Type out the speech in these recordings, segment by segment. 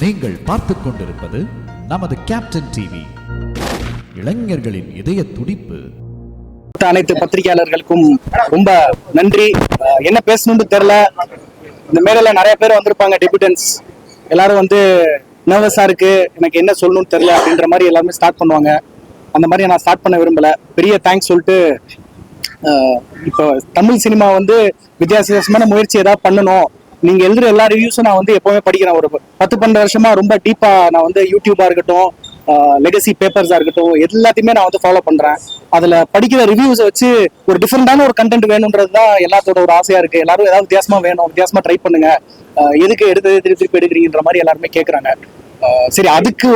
நீங்கள் பார்த்துக் கொண்டிருப்பது நமது கேப்டன் டிவி, இளைஞர்களின் இதய துடிப்பு. அனைத்து பத்திரிகையாளர்களுக்கும் ரொம்ப நன்றி. என்ன பேசணும்னு தெரியல. இந்த மேடையில நிறைய பேர் வந்திருப்பாங்க, டெபியூட்டன்ஸ் எல்லாரும் வந்து நர்வஸா இருக்கு, எனக்கு என்ன சொல்லணும்னு தெரியல அப்படின்ற மாதிரி எல்லாருமே ஸ்டார்ட் பண்ணுவாங்க. அந்த மாதிரி நான் ஸ்டார்ட் பண்ண விரும்பல. பெரிய தேங்க்ஸ் சொல்லிட்டு, இப்போ தமிழ் சினிமா வந்து வித்தியாசமான முயற்சி ஏதாவது பண்ணணும். நீங்க எழுதுற எல்லா ரிவ்யூஸும் நான் வந்து எப்பவுமே படிக்கிறேன். ஒரு 10-12 வருஷமா ரொம்ப டீப்பா நான் வந்து யூடியூபா இருக்கட்டும், லெகசி பேப்பர்ஸா இருக்கட்டும், எல்லாத்தையுமே நான் வந்து ஃபாலோ பண்றேன். அதுல படிக்கிற ரிவ்யூஸை வச்சு ஒரு டிஃப்ரெண்டான ஒரு கண்டென்ட் வேணும்ன்றது தான் எல்லாத்தோட ஒரு ஆசையா இருக்கு. எல்லாரும் ஏதாவது வித்தியாசமா வேணும், வித்தியாசமா ட்ரை பண்ணுங்க, எதுக்கு திருப்பி எடுக்கிறீங்கன்ற மாதிரி எல்லாருமே கேட்கறாங்க. சரி, அதுக்கு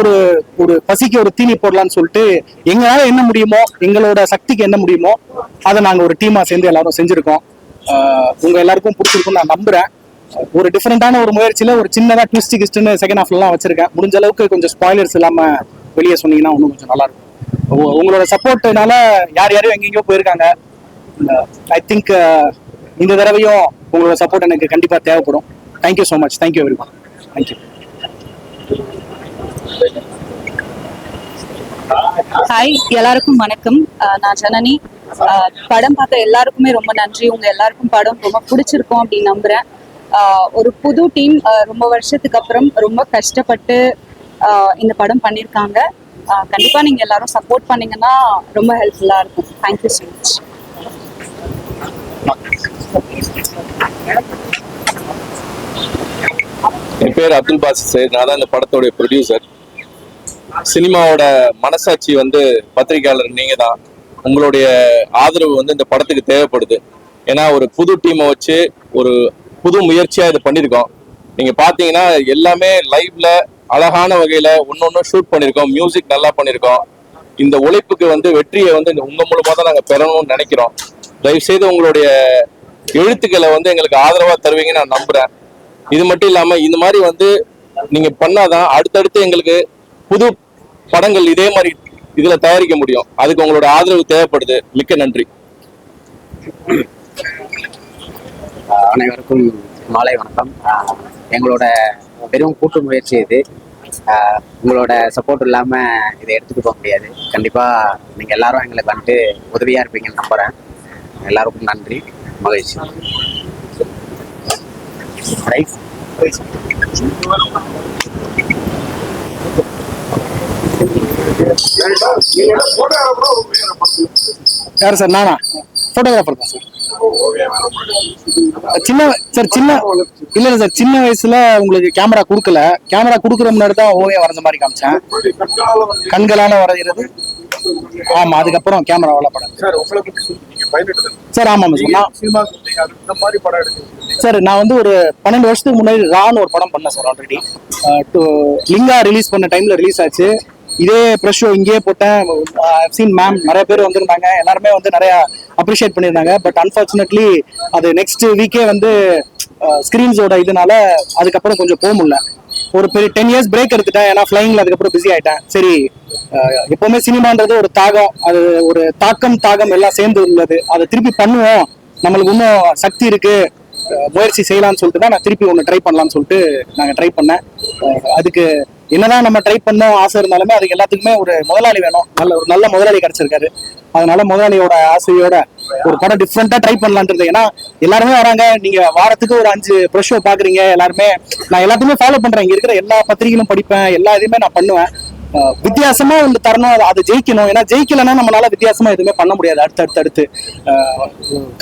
ஒரு பசிக்கு ஒரு தீனி போடலான்னு சொல்லிட்டு எங்களால என்ன முடியுமோ, எங்களோட சக்திக்கு என்ன முடியுமோ அதை நாங்க ஒரு டீமா சேர்ந்து எல்லாரும் செஞ்சிருக்கோம். உங்க எல்லாருக்கும் பிடிச்சிருக்கும்னு நான் நம்புறேன். ஒரு டிஃப்ரெண்டான ஒரு முயற்சியில ஒரு சின்னதா ட்விஸ்ட்னு செகண்ட் ஹாஃப்லாம் வச்சிருக்கேன். முடிஞ்ச அளவுக்கு கொஞ்சம் ஸ்பாயிலர்ஸ் இல்லாம வெளியே சொன்னீங்கன்னா இன்னும் கொஞ்சம் நல்லா இருக்கும். உங்களோட சப்போர்ட்னால யாரையும் எங்கெங்கயோ போயிருக்காங்க. ஐ திங்க் இந்த தடவையும் உங்களோட சப்போர்ட் எனக்கு கண்டிப்பா தேவைப்படும். Thank you so much. Thank you every one. Thank you. Hi, எல்லாருக்கும் வணக்கம். நான் ஜனனி. படம் பார்த்த எல்லாருக்குமே ரொம்ப நன்றி. உங்க எல்லாருக்கும் படம் ரொம்ப பிடிச்சிருக்கும் அப்படின்னு நம்புறேன். ஒரு புது டீம் ரொம்ப வருஷத்துக்கு அப்புறம் ரொம்ப கஷ்டப்பட்டு இந்த படம் பண்ணியிருக்காங்க. கண்டிப்பா நீங்க எல்லாரும் சப்போர்ட் பண்ணீங்கன்னா ரொம்ப ஹெல்ப்ஃபுல்லா இருக்கும். Thank you so much. என் பேர் அப்துல் பாசி சார். நான் தான் இந்த படத்தோடைய ப்ரொடியூசர். சினிமாவோட மனசாட்சி வந்து பத்திரிகையாளர் நீங்க தான். உங்களுடைய ஆதரவு வந்து இந்த படத்துக்கு தேவைப்படுது. ஏன்னா ஒரு புது டீமை வச்சு ஒரு புது முயற்சியா இது பண்ணியிருக்கோம். நீங்க பாத்தீங்கன்னா எல்லாமே லைவ்ல அழகான வகையில ஒன்னொன்னு ஷூட் பண்ணியிருக்கோம். மியூசிக் நல்லா பண்ணியிருக்கோம். இந்த உழைப்புக்கு வந்து வெற்றியை வந்து உங்க மூலமா தான் நாங்க பெறணும்னு நினைக்கிறோம். தயவு செய்து உங்களுடைய எழுத்துக்களை வந்து எங்களுக்கு ஆதரவா தருவீங்கன்னு நான் நம்புறேன். இது மட்டும் இல்லாம இந்த மாதிரி வந்து நீங்க பண்ணாதான் அடுத்தடுத்து எங்களுக்கு புது படங்கள் இதே மாதிரி இதுல தயாரிக்க முடியும். அதுக்கு உங்களோட ஆதரவு தேவைப்படுது. மிக்க நன்றி. அனைவருக்கும் மாலை வணக்கம். எங்களோட பெரும் கூட்டு முயற்சி இது. உங்களோட சப்போர்ட் இல்லாம இதை எடுத்துட்டு போக முடியாது. கண்டிப்பா நீங்க எல்லாரும் எங்களுக்கு வந்துட்டு உதவியா இருப்பீங்கன்னு நம்புறேன். எல்லாருக்கும் நன்றி, மகிழ்ச்சி. யாரு சார்? நானா? போட்டோகிராஃபர் தான் சார். இல்ல சார், சின்ன வயசுல உங்களுக்கு கேமரா கொடுக்கல. கேமரா கொடுக்குற முன்னாடி தான் ஓவியம் வரைஞ்ச மாதிரி காமிச்சேன். கண்களால வரைகிறது. ஆமா, அதுக்கப்புறம் கேமராவால படம் சார். ஆமாம் சார். நான் வந்து ஒரு 12 வருஷத்துக்கு முன்னாடி ரான்னு ஒரு படம் பண்ணேன் சார். ஆல்ரெடி லிங்கா ரிலீஸ் பண்ண டைம்ல ரிலீஸ் ஆச்சு. இதே ப்ரெஷ் ஷோ இங்கேயே போட்டேன். சீன் மேம் நிறைய பேர் வந்திருந்தாங்க. எல்லாருமே வந்து நிறைய அப்ரிஷியேட் பண்ணியிருந்தாங்க. பட் அன்பார்ச்சுனேட்லி அது நெக்ஸ்ட் வீக்கே வந்து ஸ்கிரீன்ஸோட இதனால அதுக்கப்புறம் கொஞ்சம் போக முடியல. ஒரு பெரிய 10 years பிரேக் எடுத்துட்டேன். ஏன்னா ஃபிளைங்ல அதுக்கப்புறம் பிஸி ஆயிட்டேன். சரி, எப்பவுமே சினிமான்றது ஒரு தாகம், அது ஒரு தாகம் எல்லாம் சேர்ந்து உள்ளது. அதை திருப்பி பண்ணுவோம், நம்மளுக்கு இன்னும் சக்தி இருக்கு, முயற்சி செய்யலாம்னு சொல்லிட்டு தான் நான் திருப்பி ஒன்று ட்ரை பண்ணலாம்னு சொல்லிட்டு நாங்கள் ட்ரை பண்ணேன். அதுக்கு என்னதான் நம்ம ட்ரை பண்ண ஆசை இருந்தாலுமே அதுக்கு எல்லாத்துக்குமே ஒரு முதலாளி வேணும். ஒரு நல்ல முதலாளி கிடைச்சிருக்காரு. அதனால முதலாளியோட ஆசையோட ஒரு படம் டிஃப்ரெண்டா ட்ரை பண்ணலான்றது. ஏன்னா எல்லாருமே வராங்க, நீங்க வாரத்துக்கு ஒரு 5 ப்ரெஷ் ஷோ பாக்குறீங்க. எல்லாருமே நான் எல்லாத்தையுமே ஃபாலோ பண்றேன். இங்க இருக்கிற எல்லா பத்திரிகைகளும் படிப்பேன், எல்லா இதுவுமே நான் பண்ணுவேன். வித்தியாசமா ஒன்று தரணும், அதை ஜெயிக்கணும். ஏன்னா ஜெயிக்கலன்னா நம்மளால வித்தியாசமா எதுவுமே பண்ண முடியாது. அடுத்து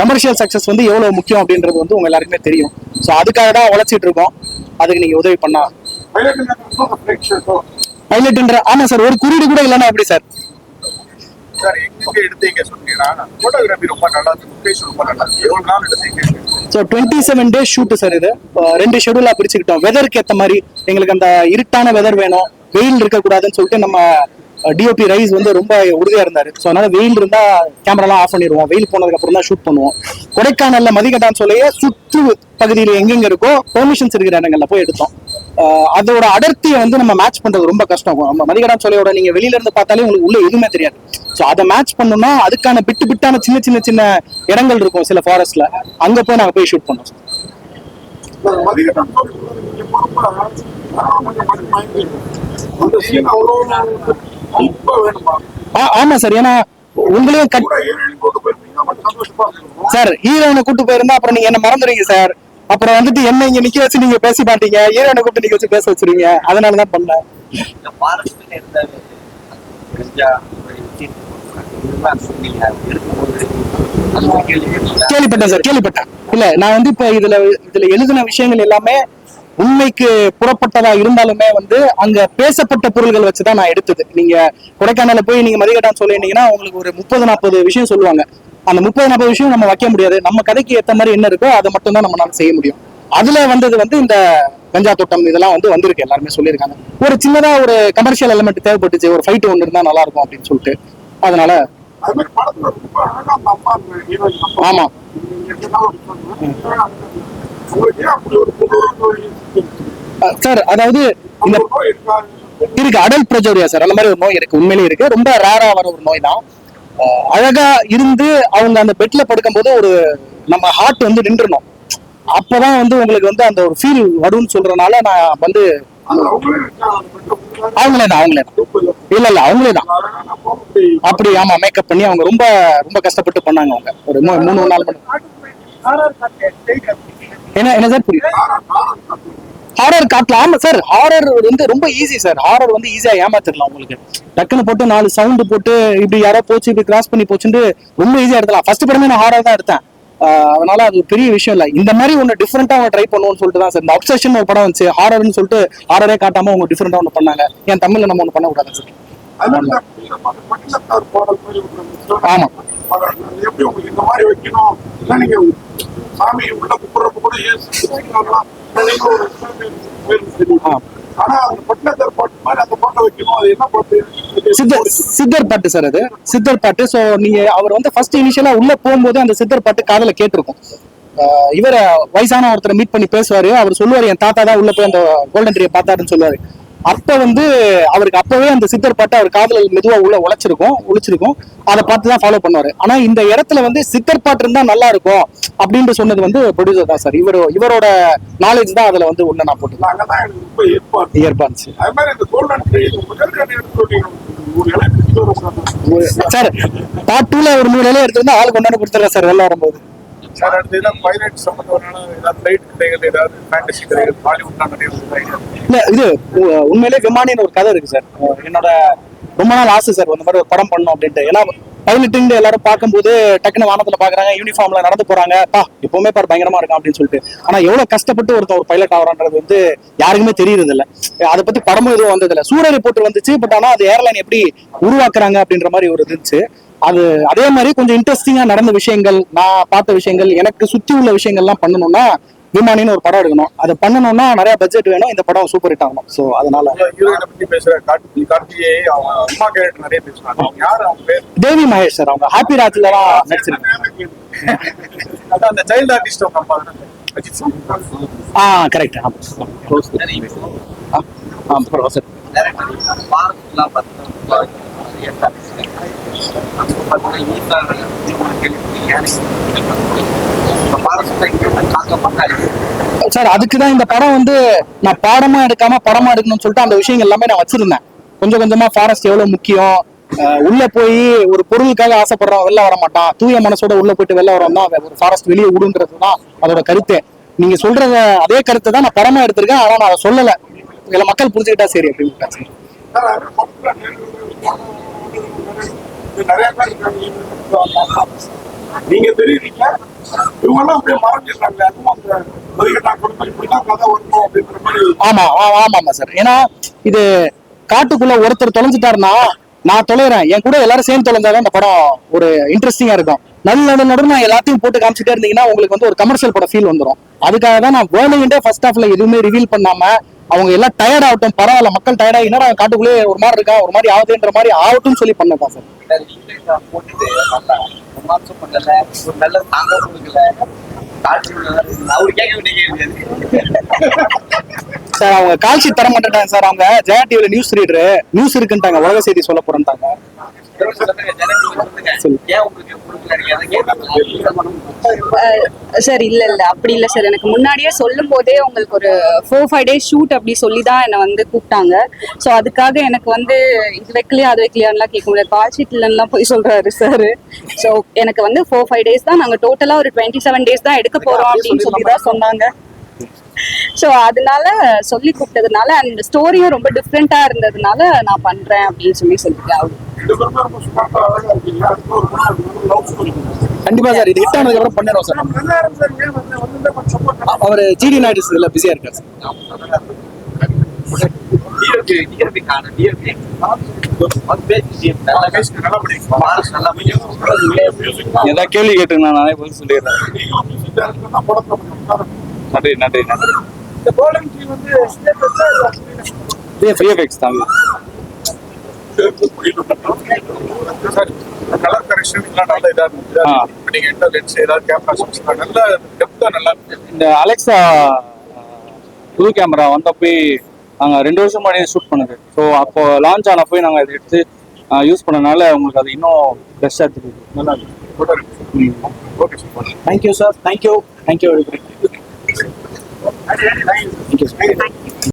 கமர்ஷியல் சக்சஸ் வந்து எவ்வளவு முக்கியம் அப்படின்றது வந்து உங்க எல்லாருக்குமே தெரியும். ஸோ அதுக்காக தான் உழைச்சிட்டு இருக்கோம். அதுக்கு நீங்க உதவி பண்ணா. பைலட்ன்ற ஆமா சார், ஒரு குறியீடு கூட இல்லைன்னா எப்படி சார்? 27 days shoot sir. இது 2 ஷெடியூலா பிரிச்சுக்கிட்டோம். வெதருக்கு ஏற்ற மாதிரி எங்களுக்கு அந்த இருட்டான வெதர் வேணும், வெயில் இருக்கக்கூடாதுன்னு சொல்லிட்டு நம்ம டிஓபி ரைஸ் வந்து ரொம்ப உறுதியா இருந்தாரு. ஸோ அதனால வெயில் இருந்தா கேமராலாம் ஆஃப் பண்ணிடுவோம். வெயில் போனதுக்கு அப்புறம் தான் ஷூட் பண்ணுவோம். கொடைக்கானல்ல மதிகட்டான்னு சொல்லியே சுற்று பகுதியில் எங்கெங்க இருக்கோ பெர்மிஷன்ஸ் இருக்கிற இடங்கள்ல போய் எடுத்தோம். அதோட அடர்த்தியை வந்து நம்ம மேட்ச் பண்றது ரொம்ப கஷ்டம். நம்ம மதிகடான் சோலையோட நீங்க வெளியில இருந்து பார்த்தாலே உங்களுக்கு உள்ள எதுவுமே தெரியாது. ஸோ அதை மேட்ச் பண்ணணும்னா அதுக்கான பிட்டான சின்ன இடங்கள் இருக்கும் சில ஃபாரஸ்ட்ல. அங்க போய் நாங்க போய் ஷூட் பண்ணோம். ஆமா சார், ஏன்னா உங்களையும் சார் ஹீரோனை கூட்டு போயிருந்தா அப்புறம் நீங்க என்ன மறந்துடுவீங்க சார். அப்புறம் வந்துட்டு என்ன இங்க நிக்க வச்சு நீங்க பேசி மாட்டீங்க, ஹீரோனை கூப்பிட்டு நிக்க வச்சு பேச வச்சிருவீங்க. அதனாலதான் பண்ணேன். கேள்விப்பட்டேன் சார், கேள்விப்பட்டேன். இல்ல நான் வந்து இப்ப இதுல எழுதின விஷயங்கள் எல்லாமே உண்மைக்கு புறப்பட்டதா இருந்தாலுமே வந்து அங்க பேசப்பட்ட பொருள்கள் வச்சுதான் நான் எடுத்தது. நீங்க கொடைக்கானல போய் நீங்க மதிகட்டான்னு சொல்லிட்டீங்கன்னா உங்களுக்கு ஒரு 30-40 விஷயம் சொல்லுவாங்க. அந்த 30-40 விஷயம் நம்ம வைக்க முடியாது. நம்ம கதைக்கு ஏத்த மாதிரி என்ன இருக்கோ அதை மட்டும் தான் நம்மளால செய்ய முடியும். அதுல வந்தது வந்து இந்த கஞ்சா தோட்டம் இதெல்லாம் வந்து வந்திருக்கு, எல்லாருமே சொல்லியிருக்காங்க. ஒரு சின்னதா ஒரு கமர்ஷியல் எலிமெண்ட் தேவைப்பட்டுச்சு, ஒரு ஃபைட் ஒன்று இருந்தா நல்லா இருக்கும் அப்படின்னு சொல்லிட்டு. அதனால ஆமா சார், அதாவது இந்த இருக்கு அடல்ட் ப்ரொஜோரியா சார், அந்த மாதிரி ஒரு நோய் இருக்கு, உண்மையிலேயே இருக்கு. ரொம்ப ரேரா வர ஒரு நோய் தான். அழகா இருந்து அவங்க அந்த பெட்ல படுக்கும் போது ஒரு நம்ம ஹார்ட் வந்து நின்றுணும். அப்பதான் வந்து உங்களுக்கு வந்து அந்த ஒரு ஃபீல் வரும்னு சொல்றதுனால நான் வந்து அவங்களே தான் இல்ல அவங்களே தான் அப்படி. ஆமா, மேக்கப் பண்ணி அவங்க ரொம்ப ரொம்ப கஷ்டப்பட்டு பண்ணாங்க. அவங்க ஒரு 3-4 மணி. என்ன சார் புரியுது? ஹாரர் காட்டல. ஆமா சார், ஹாரர் வந்து ரொம்ப ஈஸி சார். ஹாரர் வந்து ஈஸியா ஏமாத்திடலாம். உங்களுக்கு டக்குன்னு போட்டு 4 சவுண்டு போட்டு இப்படி யாரோ போச்சு இப்படி கிராஸ் பண்ணி போச்சுட்டு ரொம்ப ஈஸியா எடுக்கலாம். ஃபர்ஸ்ட் படமே நான் ஹாரர் தான் எடுத்தேன். அதனால அது பெரிய விஷயம் இல்லை. இந்த மாதிரி ஒன்று டிஃப்ரெண்டா அவங்க ட்ரை பண்ணுவோம்னு சொல்லிட்டு தான் சார் இந்த அப்சஷன் ஒரு படம் வந்துச்சு. ஹாரர்னு சொல்லிட்டு ஹாரரே காட்டாம அவங்க டிஃப்ரெண்டா ஒன்று பண்ணாங்க. ஏன் தமிழ்ல நம்ம ஒன்று பண்ண கூடாது சார்? ஆமா சித்தர் பாட்டு சார், அது சித்தர் பாட்டு. சோ நீங்க அவர் வந்து ஃபர்ஸ்ட் இனிஷியலா உள்ள போகும்போது அந்த சித்தர் பாட்டு காதுல கேட்டிருக்கும். இவர வயசான ஒருத்தரை மீட் பண்ணி பேசுவாரு. அவர் சொல்லுவாரு என் தாத்தா தான் உள்ள போய் அந்த கோல்டன் ட்ரீயை பார்த்தாருன்னு சொல்லுவாரு. அப்ப வந்து அவருக்கு அப்பவே அந்த சித்தர் பாட்டு அவர் காதுல மெதுவா உள்ள ஒழிச்சிருக்கும். அதை பார்த்து தான் ஃபாலோ பண்ணுவாரு. ஆனா இந்த இடத்துல வந்து சித்தர் பாட்டு இருந்தா நல்லா இருக்கும் அப்படின்னு சொன்னது வந்து ப்ரொடியூசர் தான் சார். இவரோட நாலேஜ் தான் அதுல வந்து உள்ள நான் போட்டு சார். பார்ட் 2ல ஒரு 3 இலையை எடுத்து ஆள் கொண்டாந்து கொடுத்துறேன் சார் வெளில வரும்போது. சார் அடுத்து பைலட் சம்பந்தமான ஏதாவது கதைகள், ஏதாவது ஃபேண்டசி கதைகள் பாலிவுட்ல இல்ல இது உண்மையிலேயே விமானின்னு ஒரு கதை இருக்கு சார். என்னோட ரொம்ப நாள் ஆசை சார் இந்த மாதிரி ஒரு படம் பண்ணணும் அப்படின்ட்டு. ஏன்னா பைலட்டுங்க எல்லாரும் பார்க்கும்போது டக்குனு வானத்துல பாக்குறாங்க, யூனிஃபார்ம்ல நடந்து போறாங்க, எப்பவுமே பாரு பயங்கரமா இருக்கும் அப்படின்னு சொல்லிட்டு. ஆனா எவ்வளவு கஷ்டப்பட்டு ஒருத்தன் ஒரு பைலட் ஆகிறான்றது வந்து யாருக்குமே தெரியறது இல்ல. அதை பத்தி படமும் எதுவும் வந்தது இல்ல. சூரிய ரிப்போர்ட் வந்துச்சு, பட் ஆனா அது ஏர்லைன் எப்படி உருவாக்குறாங்க அப்படின்ற மாதிரி ஒரு இருந்துச்சு. அது அதே மாதிரி கொஞ்சம் இன்ட்ரெஸ்டிங்கா நடந்த விஷயங்கள், நான் பார்த்த விஷயங்கள், எனக்கு சுத்தி உள்ள விஷயங்கள்லாம் பண்ணணும்னா விமானின்னு ஒரு படம் எடுக்கணும். அதை பண்ணணும்னா நிறைய பட்ஜெட் வேணும். இந்த படம் சூப்பர் ஹிட் ஆகணும். சோ அதனால ஹீரோயினை பத்தி பேசுற கார்த்திகே அவங்க அம்மா கேரக்டர் நிறைய பேசுறாங்க. அவங்க யாரு? அவங்க பேர் தேவி மகேஷ் சார். அவங்க ஹாப்பி ராஜ்ல தான் நடிச்சிருக்காங்க. அதான் அந்த சைல்ட் ஆர்டிஸ்ட் அவங்க அம்மா தானே? கரெக்ட். சார் அதுக்குதான் இந்த படம் வந்து நான் பாடமா எடுக்காம படமா எடுக்கணும்னு சொல்லிட்டு அந்த விஷயங்கள் எல்லாமே நான் வச்சிருந்தேன். கொஞ்சம் கொஞ்சமா ஃபாரஸ்ட் எவ்வளவு முக்கியம், உள்ள போய் ஒரு பொருளுக்காக ஆசைப்படுறோம் வெளில வர மாட்டான், தூய மனசோட உள்ள போயிட்டு வெளில வரோம் தான் ஒரு ஃபாரஸ்ட் வெளியே விடுன்றதுதான் அதோட கருத்து. நீங்க சொல்றத அதே கருத்தை தான் நான் படமா எடுத்திருக்கேன். ஆனா நான் அதை சொல்லல, இதுல மக்கள் புரிஞ்சுக்கிட்டா சரி அப்படின்னு. நீங்க தெரியுறீங்க, இவங்க எல்லாம் அப்படியே மறைஞ்சிருக்காங்க. ஆமா சார். ஏன்னா இது காட்டுக்குள்ள ஒருத்தர் தொலைஞ்சிட்டாருன்னா நான் தொலைறேன், என் கூட எல்லாரும் சேர்ந்து தொலைஞ்சாதான் அந்த படம் ஒரு இன்ட்ரெஸ்டிங்கா இருக்கும். நடு நான் எல்லாத்தையும் போட்டு காமிச்சிட்டே இருந்தீங்கன்னா உங்களுக்கு வந்து ஒரு கமர்ஷியல் படம் ஃபீல் வந்துடும். அதுக்காக தான் நான் வேணுங்கிட்டே ஃபர்ஸ்ட் ஹாஃப்ல எதுவுமே ரிவீல் பண்ணாம அவங்க எல்லாம் டயர்ட் ஆகட்டும், பரவாயில்ல மக்கள் டயர்ட் ஆகி என்னடா காட்டுக்குள்ளே ஒரு மாதிரி இருக்கா ஒரு மாதிரி ஆகுதுன்ற மாதிரி ஆகட்டும்னு சொல்லி பண்ணதான் சார். சார் அவங்க கால் ஷீட் தர மாட்டேன்ட்டாங்க சார். அவங்க ஜெயா டிவில நியூஸ் ரீடரு, நியூஸ் இருக்குன்ட்டாங்க, உலக செய்தி சொல்ல போறேன்ட்டாங்க. சார் இல்ல அப்படி இல்ல சார். எனக்கு முன்னாடியே சொல்லும் போதே உங்களுக்கு ஒரு 4-5 days ஷூட் அப்படி சொல்லி தான் என்னை வந்து கூப்பிட்டாங்க. ஸோ அதுக்காக எனக்கு வந்து இது வைக்கலையா அது வைக்கலையான்லாம் கேட்க முடியாது. கால் ஷீட் இல்லைன்னுலாம் போய் சொல்றாரு சார். ஸோ எனக்கு வந்து 4-5 days தான், நாங்கள் டோட்டலாக ஒரு 27 days தான் எடுக்க போறோம் அப்படின்னு சொல்லி தான் சொன்னாங்க. ஸோ அதனால சொல்லி கூப்பிட்டதுனால அந்த ஸ்டோரியும் ரொம்ப டிஃப்ரெண்டா இருந்ததுனால நான் பண்றேன் அப்படின்னு சொல்லிட்டேன். கண்டிப்பா சார், இது ஹிட் ஆனதுக்கு அப்புறம் பண்ணிடுவோம் சார். அவர் ஜிடி நாயுடு இதுல பிஸியா இருக்காரு சார். ஏதாவது கேள்வி கேட்டுங்க, நானே பதில் சொல்லிடுறேன். நன்றி நன்றி நன்றி. VFX தாங்க. கலர் கரெக்ஷன் எல்லாம் நல்ல இதா இருந்துச்சு. நீங்க என்ன லென்ஸ் ஏதாவது கேமரா சென்ஸ் நல்ல டெப்தா நல்லா இருக்கு. இந்த அலெக்சா புது கேமரா வந்தப்போ நாங்கள் 2 வருஷம் முன்னாடி ஷூட் பண்ணுது. ஸோ அப்போ லான்ச் ஆன போய் நாங்கள் அதை எடுத்து யூஸ் பண்ணனால உங்களுக்கு அது இன்னும் பெஸ்ட்டாக தெரியுது. நல்லா இருக்கு. Okay sir. Thank you sir. Thank you. Thank you.